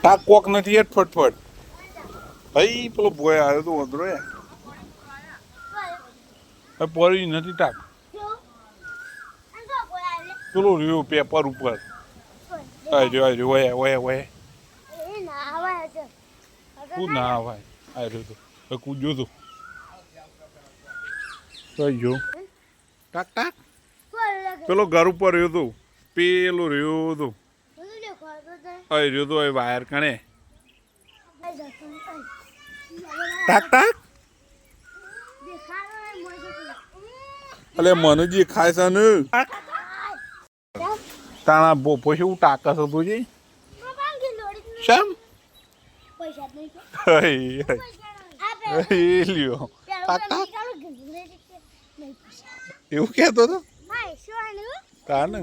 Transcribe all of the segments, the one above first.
ટાક કોક નથી હેઠ ફટફટ ભાઈ પેલો બોય આવ્યો તો વધરો પડી નથી ટાક પેલો રહ્યો પેપર ઉપર આવ્યો વયા વયા વયા તું ના આવાય આવ્યો તો કૂદ્યો તો ગયો ટાક ટાક પેલો ઘર ઉપર રહ્યો તો પેલો રહ્યો તો રહ્યો તો વાયર કણે ટાક ટાક અલે મને જે ખાય છે ને તાણા બોપો શું ટાકસ હતો જે શેમ લ્યો ટાક ટાક એવું કહેતો હતો તા ને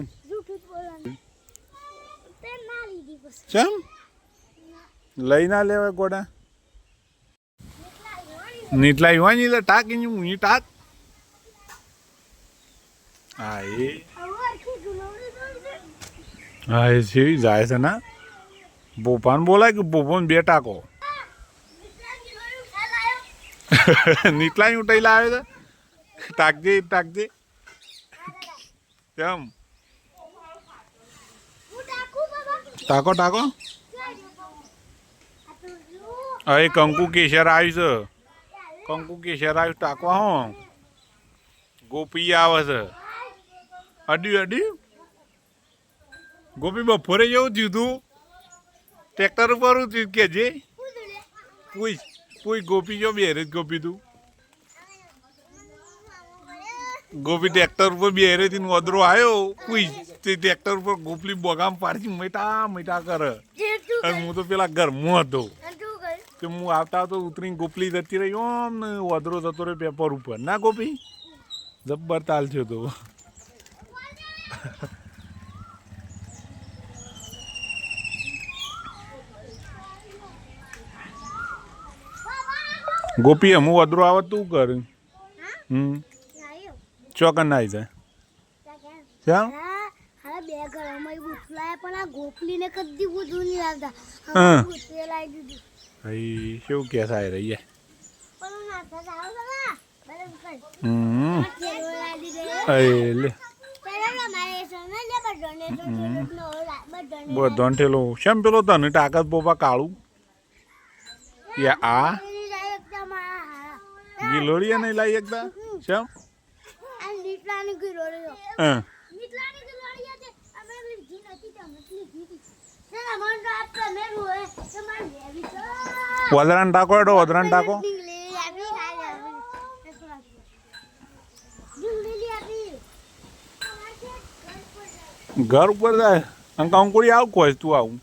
શેમ લઈ ના લેવાય ગોડા નીટલા યુવાની એટલે ટાક એની ટાક હા એ છે જાય છે ના બોપાને બોલાય કે બોપાને બે ટાકો નીટલા ઉઠાઈ લાવે છે ટાકજે ટાકજે કેમ ટાકો ટાકો હવે કંકુ કેસર આવ્યું છે કંકુ કેસર આવ્યું ટાકવા હો ગોપી આવે છે અડ્યું અડ્યું ગોપી બપોરે જેવું થયું તું ટ્રેક્ટર ઉપર થયું કે જે પૂછ પૂછ ગોપી જો બેરે જ ગોપી તું ગોપી ટ્રેક્ટર ઉપર બેરેથી વદરો આવ્યો પૂછ તે ટ્રેક્ટર ઉપર ગોપલી બોગામ પાડતી મેટા મેટા કરે અને હું તો પેલા ઘરમાં હતો કે હું આવતા તો ઉતરીને ગોપલી જતી રહી ઓમ ને વદરો જતો રહ્યો પેપર ઉપર ના ગોપી જબ્બર તાલ થયો તો ગોપી હું વદરો આવે તું કર ચોકન ના જાય ક્યાં બે ઘરમાં બુટલાય પણ આ ગોપલીને કદી બધું નહીં લાવતા બુટલે લાવી દીધું ભાઈ શું કે સાય રહી પણ નાતા જાવ લે બધો ઠેલો શેમ પેલો તને ટાકત બોપા કાળું આ ગિલોડિયા નહીં લાવી એકદા શેમ વદરાન ટાકો એડો વદરાન ટાકો ઘર ઉપર જાય અંકુડી આવ કોઈ તું આવું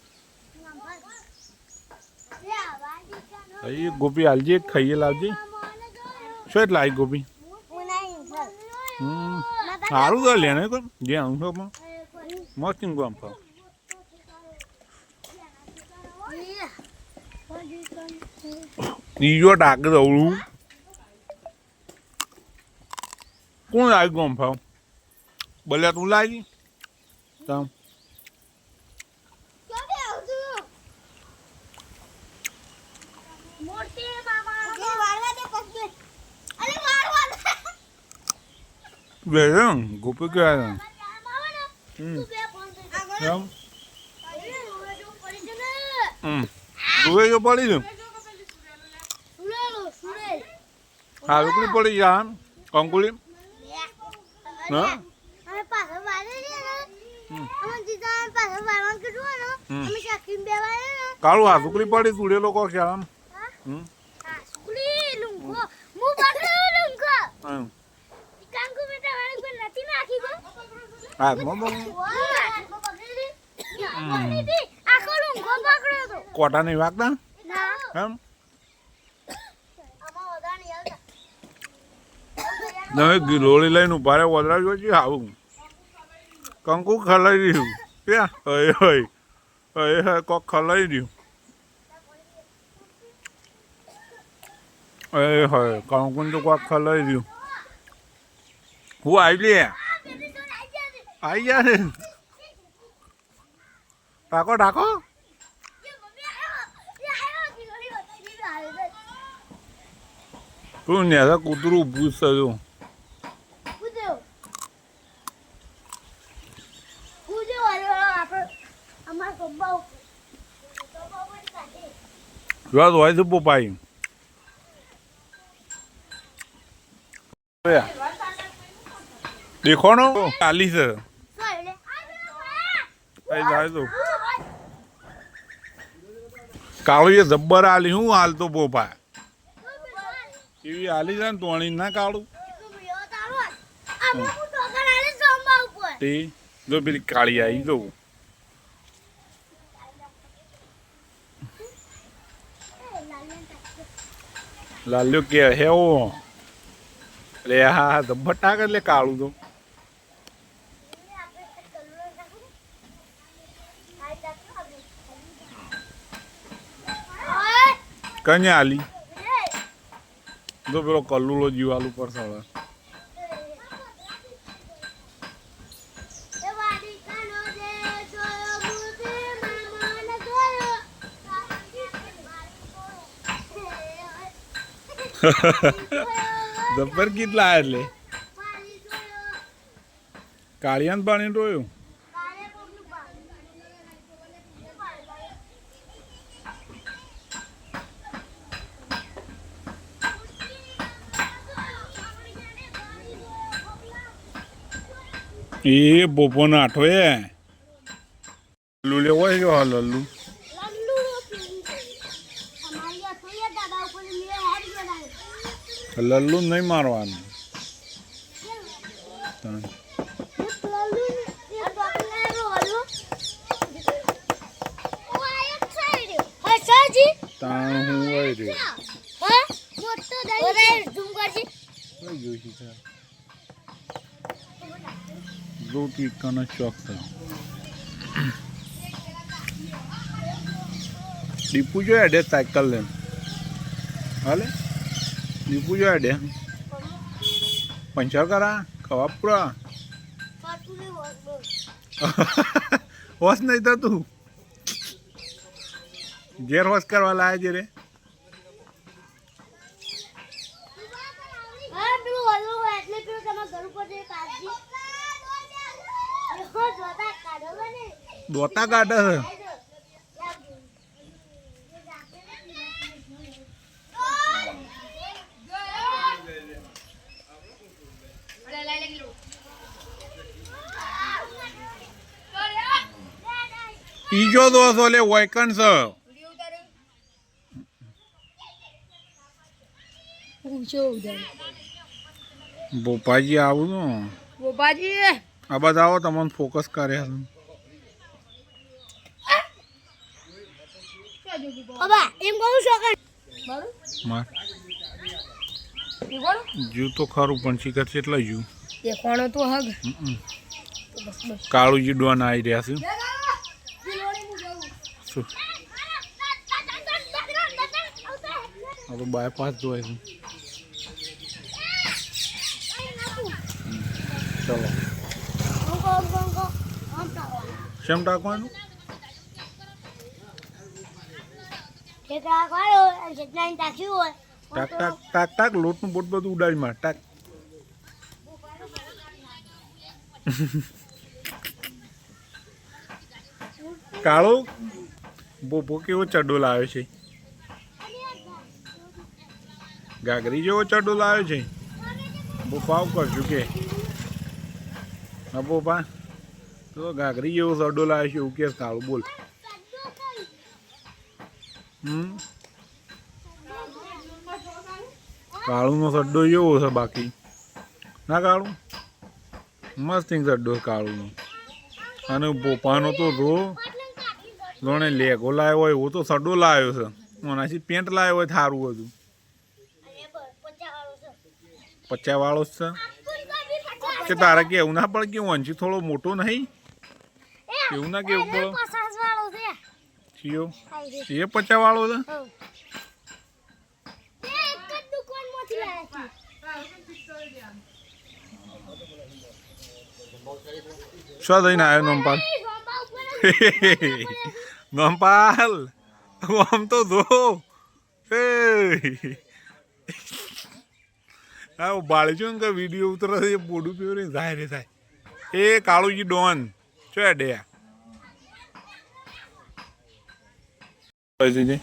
ગોપી હાલજે ખાઈએ લાવજે શું એટલે આવી ગોપી સારું તો લેને તો જે આવું છો મસ્ત ગામ ફાવ બીજો ટાક દવડું કોણ આવી ગામ ફાવ બોલે તું લાવી તમ ગોપી ક્યાં દુએ જો પડી છે હા રૂકડી પડી જા કંકુલી હા કાળું હા રૂકડી પડી તુડે લોકો ખ્યાલ કોટા નહીં વાગતા એમ તમે ગિલોળી લઈને ઉભા રહે વદરાજો છે આવું કંકુ ખલાઈ રહ્યું ક્યાં હોય હોય હોય કોક ખલાઈ રહ્યું હોય કંકુ તો કોક ખલાઈ રહ્યું હું આવી લે આવી જા ટાકો ટાકો તું ને કૂતરું ઊભું છે જો. કૂદ્યો. કૂદ્યો વાળો આપણે અમાર કબ્બા ઉપર. કબ્બા ઉપર કાઢે. જોવા હોય છે પોપાઈ. દેખોનો ચાલી છે. જાય તો કાળું એ જબ્બર આલી હું હાલતો પોપા એવી હાલી છે ને તોણી ના કાળું તે જો પેલી કાળી આવી જવું લાલ્યો કે હેવો એટલે હા જબ્બર ટાક એટલે કાળું તો કન્યા આલી જો પેલો કલ્લુલો જીવાલું પર સળે જબ્બર કેટલા એટલે કાળિયાન પાણી રોયું એ બોપો નાઠો એ લલ્લુ લેવો છે કે લલ્લુ લલ્લુ નહીં મારવાનું તાણ હું હોય રે રોટી કને ચોક દીપુ જો એડે સાયકલ લે હાલે દીપુ જો એડે પંચર કરા ખવા પૂરા હોશ નહીં તો તું ઘેર હોશ કરવા લાવે છે રે દોતા કાઢે છે ઈજો દોસ ઓલે વૈકન છે બોપાજી આવું તો બોપાજી આ બધા આવો તમને ફોકસ કરે છે માર જુ તો ખરું પણ શીખર છે એટલે જુ દેખવાનો તો હગ કાળું જીડવાના આવી રહ્યા છે શું આ તો બાયપાસ જોવાય છે ચલો શેમ ટાંકવાનું ટાક ટાક ટાક ટાક લોટનું બોટ બધું ઉડાડી માર ટાક કાળો બોપો કેવો ચડ્ડો લાવ્યો છે ગાગરી જેવો ચડ્ડો લાવ્યો છે બોપાવ કરશું કે હા બોપા તો ગાગરી જેવો ચડ્ડો લાવ્યો છે એવું કે કાળું બોલ કાળુનો સડ્ડો જેવો છે બાકી ના કાળું મસ્ત સડ્ડો કાળુનો અને બોપાનો તો જોણે લેગો લાવ્યો હોય એવો તો સડ્ડો લાવ્યો છે ઓનાથી પેન્ટ લાવ્યો હોય સારું હતું 50 વાળો જ છે કે તારા કેવું ના પડે કે વંશી થોડો મોટો નહીં એવું ના કેવું પડે છીયો એ 50 વાળો છે શું થઈને આવ્યો નોમપાલ નોમપાલ આમ તો જો હા બાળી છું ને કે વિડીયો ઉતરે છે બોડું પીવું ને જાય રે થાય એ કાળુજી ડોન છો ડે પછી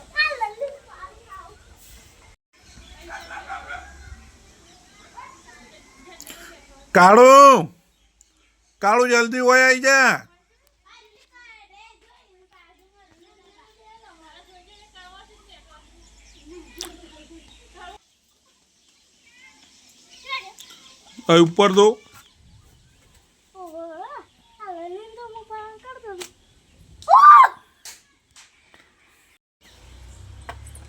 કાળું કાળું જલ્દી હોય આવી જા ઉપર દો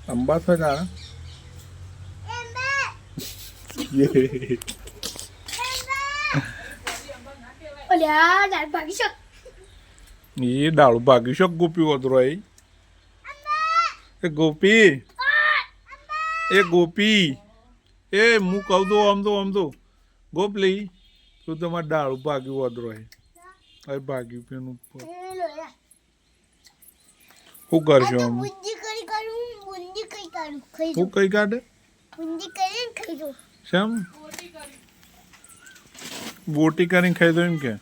અંબા છે કા એ ડાળું ભાગી શક ગોપી વધરો એ ગોપી એ ગોપી એ હું કહું દો આમ તો ગોપલી તું તમારે ડાળું ભાગ્યું વધરો એ ભાગ્યું પેનું શું કરશો આમ હું કઈ કાઢે શેમ બોટી કરીને ખાઈ દો એમ કે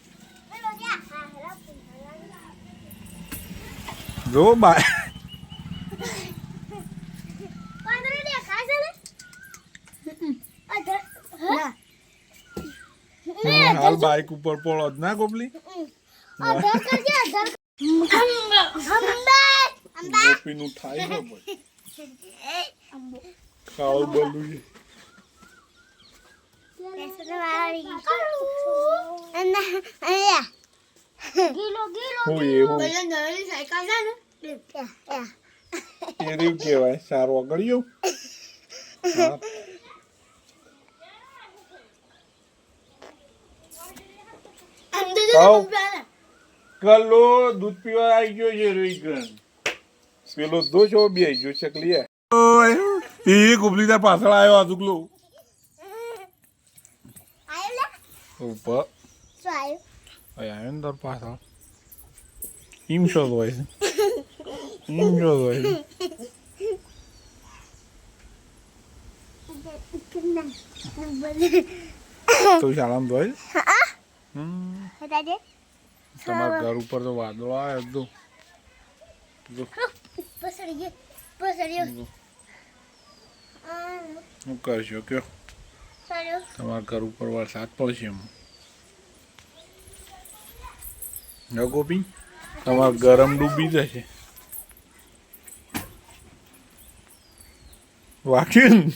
જો બાય હાલ બાઈક ઉપર પડો જ ના ગોપલી ગોપીનું થાય ને ભાઈ ખાવ બોલું કેવાય સારું આગળ્યું કલો દૂધ પીવા આવી ગયો છે રોઈ પેલો દોશો બી આવી ગયો ચકલી એ ગુબલી તાર પાછળ આવ્યો આજુકલો ઉપર આવ્યો ને તાર પાછળ ઈમ શોધ હોય છે ઈમ શોધ હોય છે તો શાળામાં ધોય તમારા ઘર ઉપર તો વાદળો આવે એકદમ શું કરશો કયો તમારા ઘર ઉપર વરસાદ પડશે એમ ગોપી તમારા ગરમ ડૂબી જશે વાક્યું